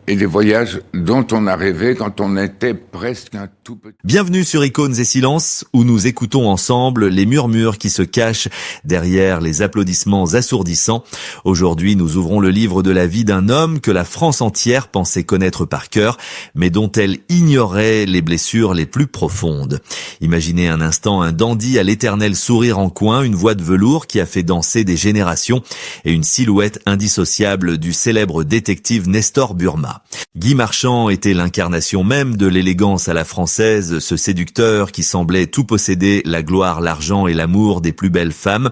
et des voyages dont on a rêvé quand on était presque un tout petit... Bienvenue sur Icônes et Silences, où nous écoutons ensemble les murmures qui se cachent derrière les applaudissements assourdissants. Aujourd'hui, nous ouvrons le livre de la vie d'un homme que la France entière pensait connaître par cœur, mais dont elle ignorait les blessures les plus profondes. Imaginez un instant un dandy à l'éternel sourire en coin, une voix de velours qui a fait danser des générations et une silhouette indissociable du célèbre détective Nestor Burma. Guy Marchand était l'incarnation même de l'élégance à la française, ce séducteur qui semblait tout posséder, la gloire, l'argent et l'amour des plus belles femmes.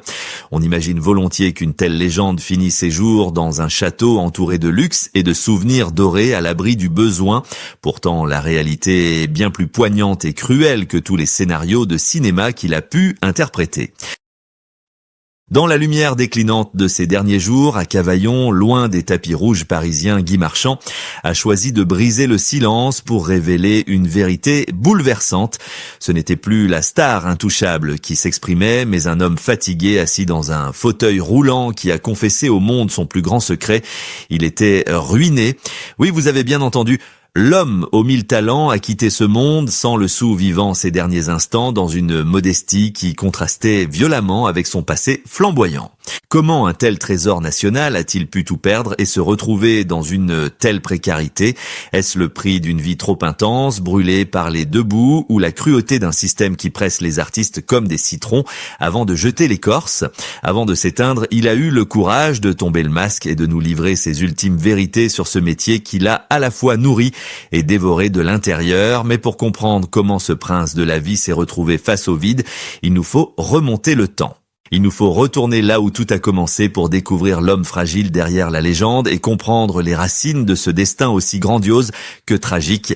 On imagine volontiers qu'une telle légende finit ses jours dans un château entouré de luxe et de souvenirs dorés à l'abri du besoin. Pourtant, la réalité est bien plus poignante et cruelle que tous les scénarios de cinéma qu'il a pu interpréter. Dans la lumière déclinante de ces derniers jours, à Cavaillon, loin des tapis rouges parisiens, Guy Marchand a choisi de briser le silence pour révéler une vérité bouleversante. Ce n'était plus la star intouchable qui s'exprimait, mais un homme fatigué assis dans un fauteuil roulant qui a confessé au monde son plus grand secret. Il était ruiné. Oui, vous avez bien entendu. L'homme aux 1000 talents a quitté ce monde sans le sou vivant ces derniers instants dans une modestie qui contrastait violemment avec son passé flamboyant. Comment un tel trésor national a-t-il pu tout perdre et se retrouver dans une telle précarité? Est-ce le prix d'une vie trop intense, brûlée par les deux bouts, ou la cruauté d'un système qui presse les artistes comme des citrons avant de jeter l'écorce? Avant de s'éteindre, il a eu le courage de tomber le masque et de nous livrer ses ultimes vérités sur ce métier qu'il a à la fois nourri et dévoré de l'intérieur. Mais pour comprendre comment ce prince de la vie s'est retrouvé face au vide, il nous faut remonter le temps. Il nous faut retourner là où tout a commencé pour découvrir l'homme fragile derrière la légende et comprendre les racines de ce destin aussi grandiose que tragique.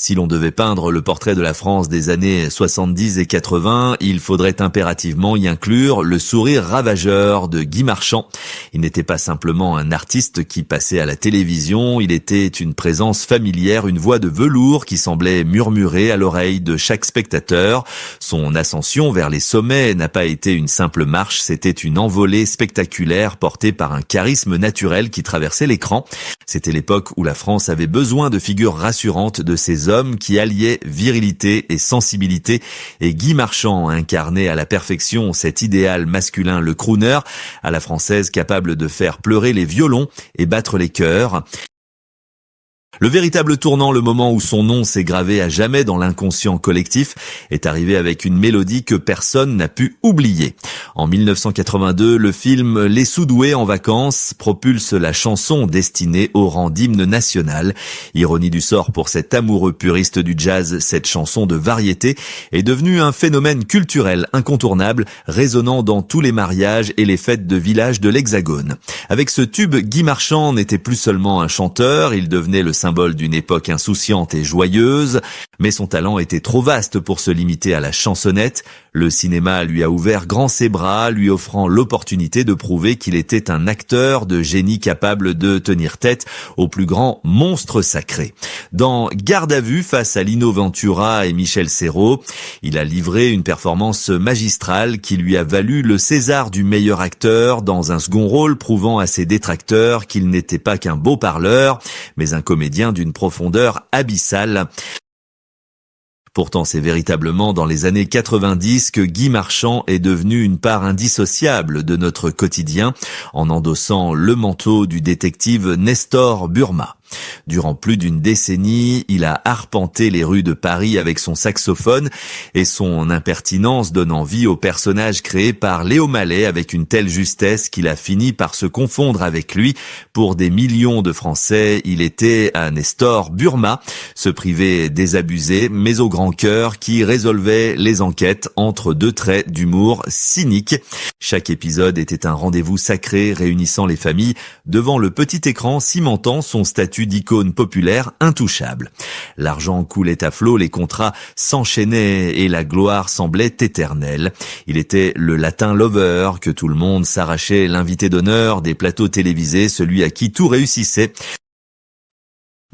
Si l'on devait peindre le portrait de la France des années 70 et 80, il faudrait impérativement y inclure le sourire ravageur de Guy Marchand. Il n'était pas simplement un artiste qui passait à la télévision, il était une présence familière, une voix de velours qui semblait murmurer à l'oreille de chaque spectateur. Son ascension vers les sommets n'a pas été une simple marche, c'était une envolée spectaculaire portée par un charisme naturel qui traversait l'écran. C'était l'époque où la France avait besoin de figures rassurantes, de ces hommes qui alliaient virilité et sensibilité, et Guy Marchand incarnait à la perfection cet idéal masculin, le crooner, à la française capable de faire pleurer les violons et battre les cœurs. Le véritable tournant, le moment où son nom s'est gravé à jamais dans l'inconscient collectif, est arrivé avec une mélodie que personne n'a pu oublier. En 1982, le film Les Sous-doués en vacances propulse la chanson destinée au rang d'hymne national. Ironie du sort pour cet amoureux puriste du jazz, cette chanson de variété est devenue un phénomène culturel incontournable, résonnant dans tous les mariages et les fêtes de village de l'Hexagone. Avec ce tube, Guy Marchand n'était plus seulement un chanteur, il devenait le symbole d'une époque insouciante et joyeuse, mais son talent était trop vaste pour se limiter à la chansonnette. Le cinéma lui a ouvert grand ses bras, lui offrant l'opportunité de prouver qu'il était un acteur de génie capable de tenir tête aux plus grands monstres sacrés. Dans Garde à vue face à Lino Ventura et Michel Serrault, il a livré une performance magistrale qui lui a valu le César du meilleur acteur dans un second rôle, prouvant à ses détracteurs qu'il n'était pas qu'un beau parleur, mais un comédien d'une profondeur abyssale. Pourtant, c'est véritablement dans les années 90 que Guy Marchand est devenu une part indissociable de notre quotidien, en endossant le manteau du détective Nestor Burma. Durant plus d'une décennie, il a arpenté les rues de Paris avec son saxophone et son impertinence donnant vie au personnage créé par Léo Mallet avec une telle justesse qu'il a fini par se confondre avec lui. Pour des millions de Français, il était un Nestor Burma, ce privé désabusé mais au grand cœur qui résolvait les enquêtes entre deux traits d'humour cynique. Chaque épisode était un rendez-vous sacré réunissant les familles devant le petit écran cimentant son statut d'icône populaire intouchable. L'argent coulait à flot, les contrats s'enchaînaient et la gloire semblait éternelle. Il était le latin lover que tout le monde s'arrachait, l'invité d'honneur des plateaux télévisés, celui à qui tout réussissait.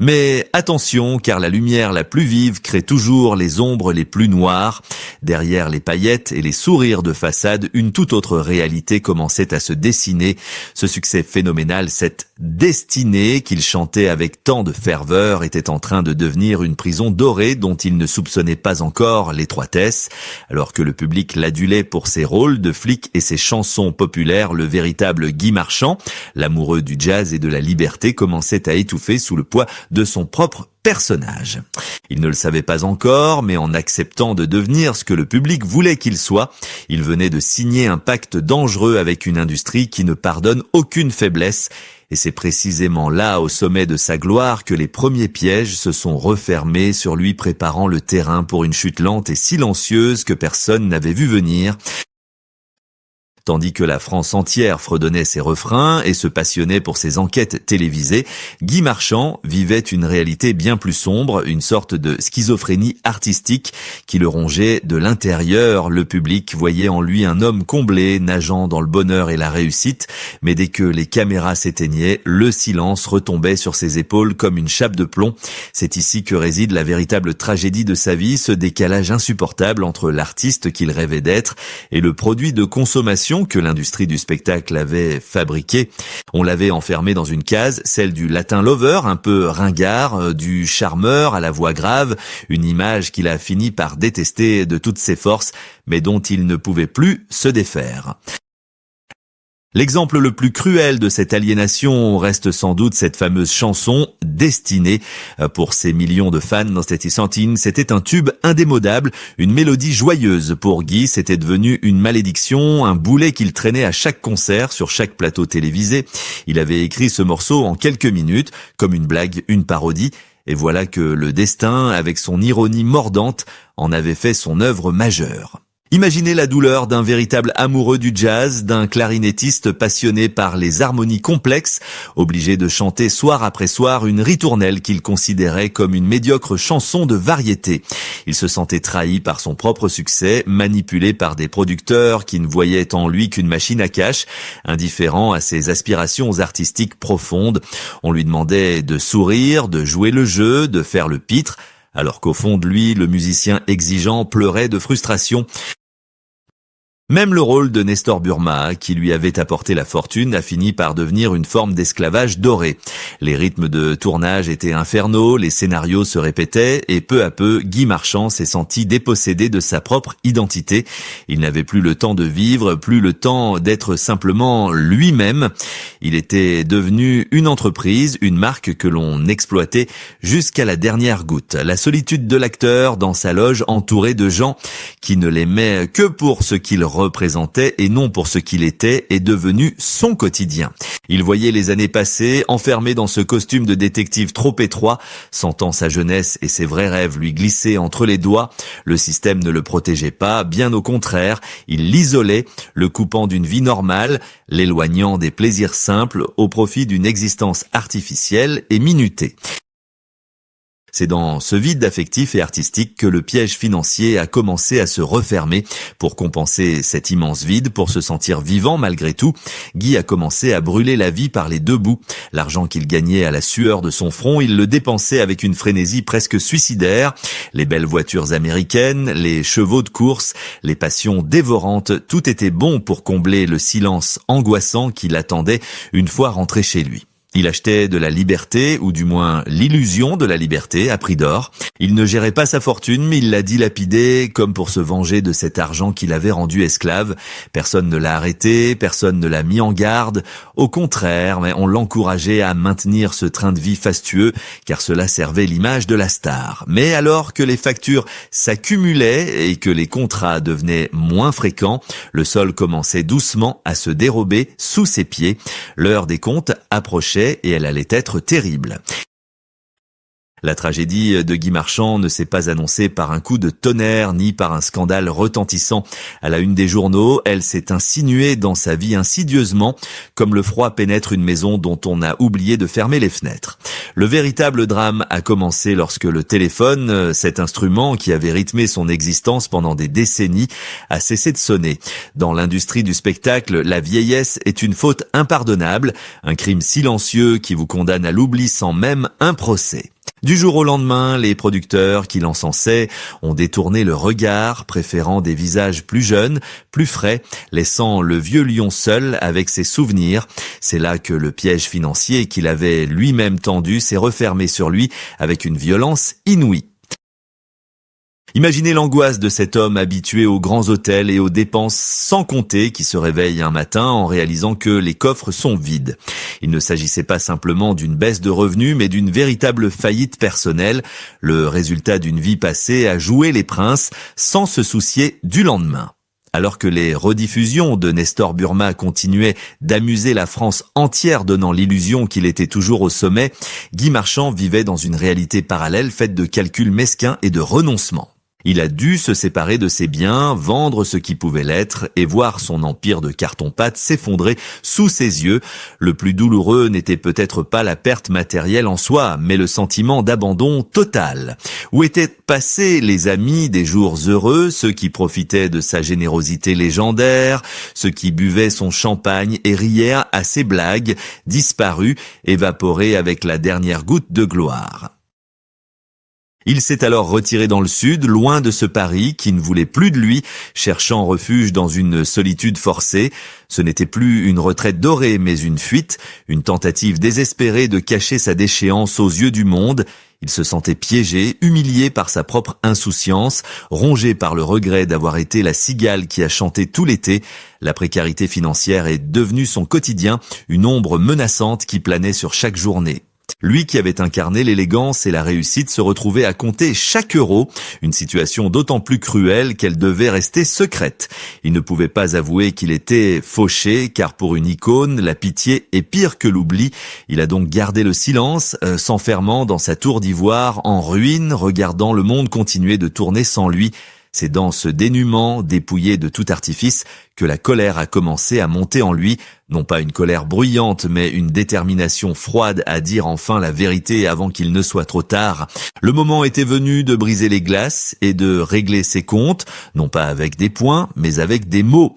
Mais attention, car la lumière la plus vive crée toujours les ombres les plus noires. Derrière les paillettes et les sourires de façade, une toute autre réalité commençait à se dessiner. Ce succès phénoménal, cette destinée qu'il chantait avec tant de ferveur, était en train de devenir une prison dorée dont il ne soupçonnait pas encore l'étroitesse. Alors que le public l'adulait pour ses rôles de flic et ses chansons populaires, le véritable Guy Marchand, l'amoureux du jazz et de la liberté, commençait à étouffer sous le poids de son propre personnage. Il ne le savait pas encore, mais en acceptant de devenir ce que le public voulait qu'il soit, il venait de signer un pacte dangereux avec une industrie qui ne pardonne aucune faiblesse. Et c'est précisément là, au sommet de sa gloire, que les premiers pièges se sont refermés sur lui, préparant le terrain pour une chute lente et silencieuse que personne n'avait vu venir. Tandis que la France entière fredonnait ses refrains et se passionnait pour ses enquêtes télévisées, Guy Marchand vivait une réalité bien plus sombre, une sorte de schizophrénie artistique qui le rongeait de l'intérieur. Le public voyait en lui un homme comblé, nageant dans le bonheur et la réussite, mais dès que les caméras s'éteignaient, le silence retombait sur ses épaules comme une chape de plomb. C'est ici que réside la véritable tragédie de sa vie, ce décalage insupportable entre l'artiste qu'il rêvait d'être et le produit de consommation que l'industrie du spectacle avait fabriqué. On l'avait enfermé dans une case, celle du latin lover, un peu ringard, du charmeur à la voix grave, une image qu'il a fini par détester de toutes ses forces, mais dont il ne pouvait plus se défaire. L'exemple le plus cruel de cette aliénation reste sans doute cette fameuse chanson « Destinée ». Pour ces millions de fans dans cette Santine, c'était un tube indémodable, une mélodie joyeuse. Pour Guy, c'était devenu une malédiction, un boulet qu'il traînait à chaque concert, sur chaque plateau télévisé. Il avait écrit ce morceau en quelques minutes, comme une blague, une parodie. Et voilà que le destin, avec son ironie mordante, en avait fait son œuvre majeure. Imaginez la douleur d'un véritable amoureux du jazz, d'un clarinettiste passionné par les harmonies complexes, obligé de chanter soir après soir une ritournelle qu'il considérait comme une médiocre chanson de variété. Il se sentait trahi par son propre succès, manipulé par des producteurs qui ne voyaient en lui qu'une machine à cash, indifférent à ses aspirations artistiques profondes. On lui demandait de sourire, de jouer le jeu, de faire le pitre, alors qu'au fond de lui, le musicien exigeant pleurait de frustration. Même le rôle de Nestor Burma, qui lui avait apporté la fortune, a fini par devenir une forme d'esclavage doré. Les rythmes de tournage étaient infernaux, les scénarios se répétaient, et peu à peu, Guy Marchand s'est senti dépossédé de sa propre identité. Il n'avait plus le temps de vivre, plus le temps d'être simplement lui-même. Il était devenu une entreprise, une marque que l'on exploitait jusqu'à la dernière goutte. La solitude de l'acteur dans sa loge, entouré de gens qui ne l'aimaient que pour ce qu'il représentait et non pour ce qu'il était, est devenu son quotidien. Il voyait les années passées, enfermé dans ce costume de détective trop étroit, sentant sa jeunesse et ses vrais rêves lui glisser entre les doigts. Le système ne le protégeait pas, bien au contraire, il l'isolait, le coupant d'une vie normale, l'éloignant des plaisirs simples au profit d'une existence artificielle et minutée. C'est dans ce vide affectif et artistique que le piège financier a commencé à se refermer. Pour compenser cet immense vide, pour se sentir vivant malgré tout, Guy a commencé à brûler la vie par les deux bouts. L'argent qu'il gagnait à la sueur de son front, il le dépensait avec une frénésie presque suicidaire. Les belles voitures américaines, les chevaux de course, les passions dévorantes, tout était bon pour combler le silence angoissant qui l'attendait une fois rentré chez lui. Il achetait de la liberté, ou du moins l'illusion de la liberté, à prix d'or. Il ne gérait pas sa fortune, mais il l'a dilapidée comme pour se venger de cet argent qu'il avait rendu esclave. Personne ne l'a arrêté, personne ne l'a mis en garde. Au contraire, on l'encourageait à maintenir ce train de vie fastueux, car cela servait l'image de la star. Mais alors que les factures s'accumulaient et que les contrats devenaient moins fréquents, le sol commençait doucement à se dérober sous ses pieds. L'heure des comptes approchait et elle allait être terrible. La tragédie de Guy Marchand ne s'est pas annoncée par un coup de tonnerre ni par un scandale retentissant à la une des journaux. Elle s'est insinuée dans sa vie insidieusement, comme le froid pénètre une maison dont on a oublié de fermer les fenêtres. Le véritable drame a commencé lorsque le téléphone, cet instrument qui avait rythmé son existence pendant des décennies, a cessé de sonner. Dans l'industrie du spectacle, la vieillesse est une faute impardonnable, un crime silencieux qui vous condamne à l'oubli sans même un procès. Du jour au lendemain, les producteurs qui l'encensaient ont détourné le regard, préférant des visages plus jeunes, plus frais, laissant le vieux lion seul avec ses souvenirs. C'est là que le piège financier qu'il avait lui-même tendu s'est refermé sur lui avec une violence inouïe. Imaginez l'angoisse de cet homme habitué aux grands hôtels et aux dépenses sans compter qui se réveille un matin en réalisant que les coffres sont vides. Il ne s'agissait pas simplement d'une baisse de revenus, mais d'une véritable faillite personnelle, le résultat d'une vie passée à jouer les princes sans se soucier du lendemain. Alors que les rediffusions de Nestor Burma continuaient d'amuser la France entière donnant l'illusion qu'il était toujours au sommet, Guy Marchand vivait dans une réalité parallèle faite de calculs mesquins et de renoncements. Il a dû se séparer de ses biens, vendre ce qui pouvait l'être et voir son empire de carton-pâte s'effondrer sous ses yeux. Le plus douloureux n'était peut-être pas la perte matérielle en soi, mais le sentiment d'abandon total. Où étaient passés les amis des jours heureux, ceux qui profitaient de sa générosité légendaire, ceux qui buvaient son champagne et riaient à ses blagues, disparus, évaporés avec la dernière goutte de gloire. Il s'est alors retiré dans le sud, loin de ce Paris qui ne voulait plus de lui, cherchant refuge dans une solitude forcée. Ce n'était plus une retraite dorée, mais une fuite, une tentative désespérée de cacher sa déchéance aux yeux du monde. Il se sentait piégé, humilié par sa propre insouciance, rongé par le regret d'avoir été la cigale qui a chanté tout l'été. La précarité financière est devenue son quotidien, une ombre menaçante qui planait sur chaque journée. Lui qui avait incarné l'élégance et la réussite se retrouvait à compter chaque euro, une situation d'autant plus cruelle qu'elle devait rester secrète. Il ne pouvait pas avouer qu'il était fauché, car pour une icône, la pitié est pire que l'oubli. Il a donc gardé le silence, s'enfermant dans sa tour d'ivoire en ruine, regardant le monde continuer de tourner sans lui. C'est dans ce dénuement, dépouillé de tout artifice, que la colère a commencé à monter en lui, non pas une colère bruyante, mais une détermination froide à dire enfin la vérité avant qu'il ne soit trop tard. Le moment était venu de briser les glaces et de régler ses comptes, non pas avec des poings, mais avec des mots.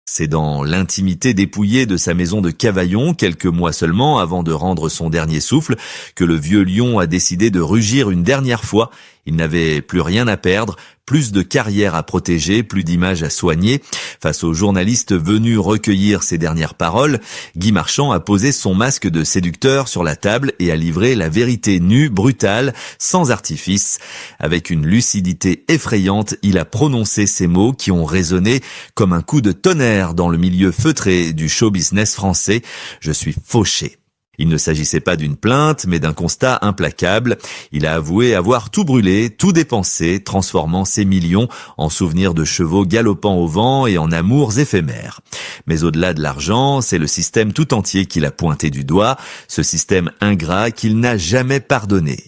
C'est dans l'intimité dépouillée de sa maison de Cavaillon, quelques mois seulement avant de rendre son dernier souffle, que le vieux lion a décidé de rugir une dernière fois. Il n'avait plus rien à perdre, plus de carrière à protéger, plus d'images à soigner. Face aux journalistes venus recueillir ses dernières paroles, Guy Marchand a posé son masque de séducteur sur la table et a livré la vérité nue, brutale, sans artifice. Avec une lucidité effrayante, il a prononcé ces mots qui ont résonné comme un coup de tonnerre dans le milieu feutré du show business français. Je suis fauché. Il ne s'agissait pas d'une plainte, mais d'un constat implacable. Il a avoué avoir tout brûlé, tout dépensé, transformant ses millions en souvenirs de chevaux galopant au vent et en amours éphémères. Mais au-delà de l'argent, c'est le système tout entier qu'il a pointé du doigt, ce système ingrat qu'il n'a jamais pardonné.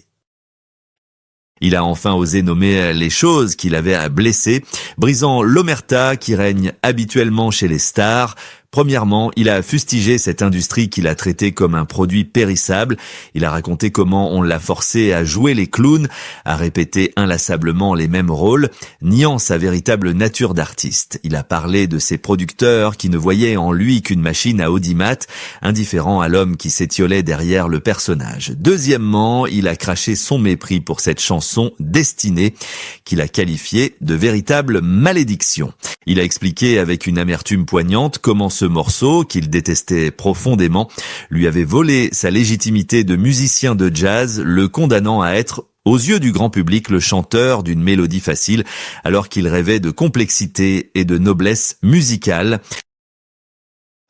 Il a enfin osé nommer les choses qu'il avait blessées, brisant l'omerta qui règne habituellement chez les stars. Premièrement, il a fustigé cette industrie qu'il a traitée comme un produit périssable. Il a raconté comment on l'a forcé à jouer les clowns, à répéter inlassablement les mêmes rôles, niant sa véritable nature d'artiste. Il a parlé de ses producteurs qui ne voyaient en lui qu'une machine à audimat, indifférent à l'homme qui s'étiolait derrière le personnage. Deuxièmement, il a craché son mépris pour cette chanson destinée, qu'il a qualifiée de véritable malédiction. Il a expliqué avec une amertume poignante comment ce morceau, qu'il détestait profondément, lui avait volé sa légitimité de musicien de jazz, le condamnant à être, aux yeux du grand public, le chanteur d'une mélodie facile, alors qu'il rêvait de complexité et de noblesse musicale.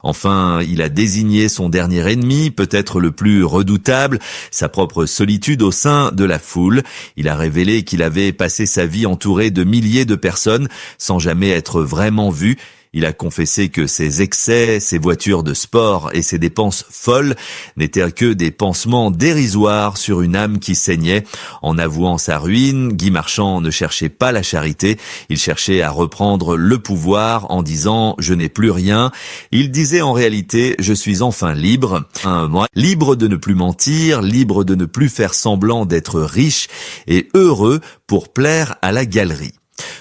Enfin, il a désigné son dernier ennemi, peut-être le plus redoutable, sa propre solitude au sein de la foule. Il a révélé qu'il avait passé sa vie entouré de milliers de personnes, sans jamais être vraiment vu. Il a confessé que ses excès, ses voitures de sport et ses dépenses folles n'étaient que des pansements dérisoires sur une âme qui saignait. En avouant sa ruine, Guy Marchand ne cherchait pas la charité, il cherchait à reprendre le pouvoir en disant « je n'ai plus rien ». Il disait en réalité « je suis enfin libre ». Libre de ne plus mentir, libre de ne plus faire semblant d'être riche et heureux pour plaire à la galerie.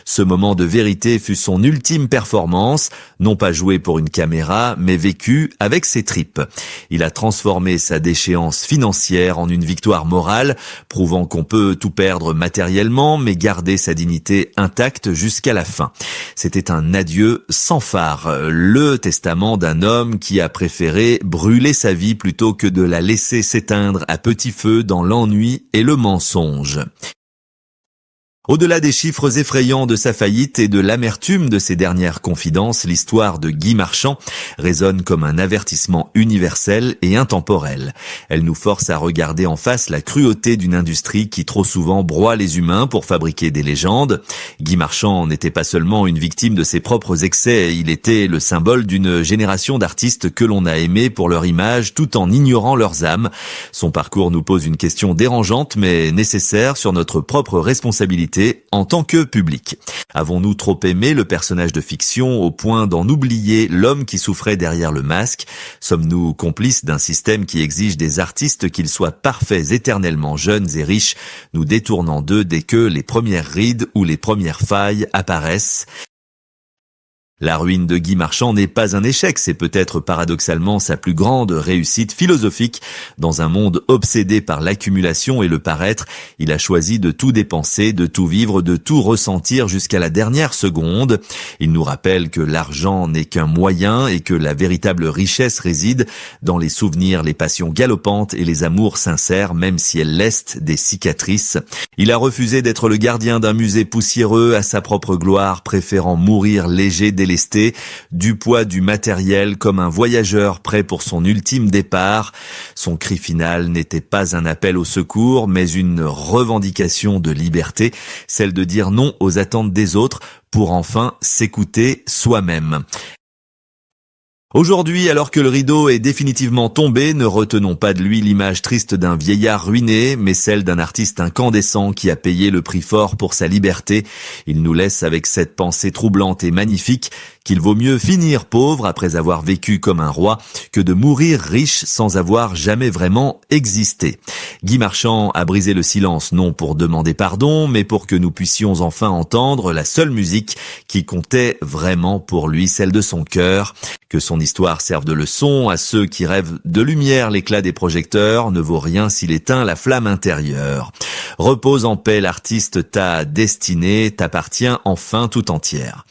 Ce moment de vérité fut son ultime performance, non pas joué pour une caméra, mais vécu avec ses tripes. Il a transformé sa déchéance financière en une victoire morale, prouvant qu'on peut tout perdre matériellement, mais garder sa dignité intacte jusqu'à la fin. C'était un adieu sans phare, le testament d'un homme qui a préféré brûler sa vie plutôt que de la laisser s'éteindre à petit feu dans l'ennui et le mensonge. Au-delà des chiffres effrayants de sa faillite et de l'amertume de ses dernières confidences, l'histoire de Guy Marchand résonne comme un avertissement universel et intemporel. Elle nous force à regarder en face la cruauté d'une industrie qui trop souvent broie les humains pour fabriquer des légendes. Guy Marchand n'était pas seulement une victime de ses propres excès, il était le symbole d'une génération d'artistes que l'on a aimés pour leur image tout en ignorant leurs âmes. Son parcours nous pose une question dérangeante mais nécessaire sur notre propre responsabilité en tant que public. Avons-nous trop aimé le personnage de fiction au point d'en oublier l'homme qui souffrait derrière le masque? Sommes-nous complices d'un système qui exige des artistes qu'ils soient parfaits, éternellement jeunes et riches, nous détournant d'eux dès que les premières rides ou les premières failles apparaissent? La ruine de Guy Marchand n'est pas un échec, c'est peut-être paradoxalement sa plus grande réussite philosophique. Dans un monde obsédé par l'accumulation et le paraître, il a choisi de tout dépenser, de tout vivre, de tout ressentir jusqu'à la dernière seconde. Il nous rappelle que l'argent n'est qu'un moyen et que la véritable richesse réside dans les souvenirs, les passions galopantes et les amours sincères, même si elles laissent des cicatrices. Il a refusé d'être le gardien d'un musée poussiéreux à sa propre gloire, préférant mourir léger délesté, du poids du matériel comme un voyageur prêt pour son ultime départ. Son cri final n'était pas un appel au secours, mais une revendication de liberté, celle de dire non aux attentes des autres pour enfin s'écouter soi-même. Aujourd'hui, alors que le rideau est définitivement tombé, ne retenons pas de lui l'image triste d'un vieillard ruiné, mais celle d'un artiste incandescent qui a payé le prix fort pour sa liberté. Il nous laisse avec cette pensée troublante et magnifique qu'il vaut mieux finir pauvre après avoir vécu comme un roi que de mourir riche sans avoir jamais vraiment existé. Guy Marchand a brisé le silence non pour demander pardon, mais pour que nous puissions enfin entendre la seule musique qui comptait vraiment pour lui, celle de son cœur. Que son histoire serve de leçon à ceux qui rêvent de lumière. L'éclat des projecteurs ne vaut rien s'il éteint la flamme intérieure. Repose en paix l'artiste, ta destinée t'appartient enfin tout entière.